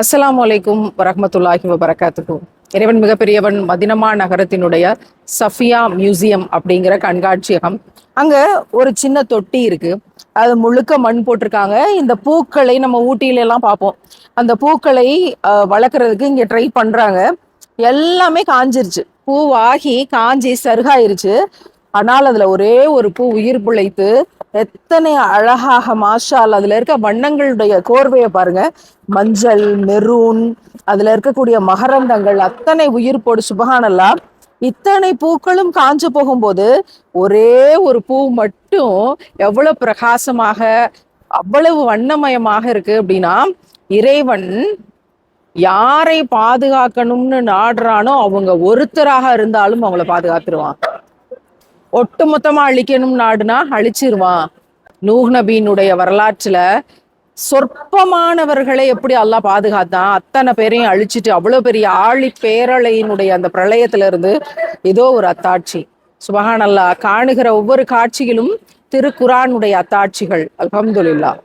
அஸ்ஸலாமு அலைக்கும் வரஹ்மத்துல்லாஹி வபரகாத்துஹு. இறைவன் மிகப்பெரியவன். மதினமா நகரத்தினுடைய சஃபியா மியூசியம் அப்படிங்கிற கண்காட்சியகம். அங்க ஒரு சின்ன தொட்டி இருக்கு. அது முழுக்க மண் போட்டிருக்காங்க. இந்த பூக்களை நம்ம ஊட்டியில எல்லாம் பார்ப்போம். அந்த பூக்களை வளர்க்குறதுக்கு இங்க ட்ரை பண்றாங்க. எல்லாமே காஞ்சிருச்சு. பூவாகி காஞ்சி சருகாயிருச்சு. ஆனால் அதுல ஒரே ஒரு பூ உயிர் பிழைத்து எத்தனை அழகாக மாஷால் அதுல இருக்க வண்ணங்களுடைய கோர்வையை பாருங்க. மஞ்சள், மெரூன், அதுல இருக்கக்கூடிய மகரந்தங்கள் அத்தனை உயிர் போடு. சுபஹானல்லா. இத்தனை பூக்களும் காஞ்சு போகும்போது ஒரே ஒரு பூ மட்டும் எவ்வளவு பிரகாசமாக அவ்வளவு வண்ணமயமாக இருக்கு அப்படின்னா, இறைவன் யாரை பாதுகாக்கணும்னு நாடுறானோ அவங்க ஒருத்தராக இருந்தாலும் அவங்கள பாதுகாத்துருவான். ஒட்டுமொத்தமா அழிக்கணும் நாடுனா அழிச்சிருவான். நூஹ் நபியினுடைய வரலாற்றுல சொற்பமானவர்களை எப்படி அல்லாஹ் பாதுகாத்தான், அத்தனை பேரையும் அழிச்சிட்டு அவ்வளவு பெரிய ஆழி பேரலையினுடைய அந்த பிரளயத்துல இருந்து ஏதோ ஒரு அத்தாட்சி. சுபஹான் அல்லாஹ். காணுகிற ஒவ்வொரு காட்சியிலும் திருக்குரானுடைய அத்தாட்சிகள். அல்ஹம்துலில்லாஹ்.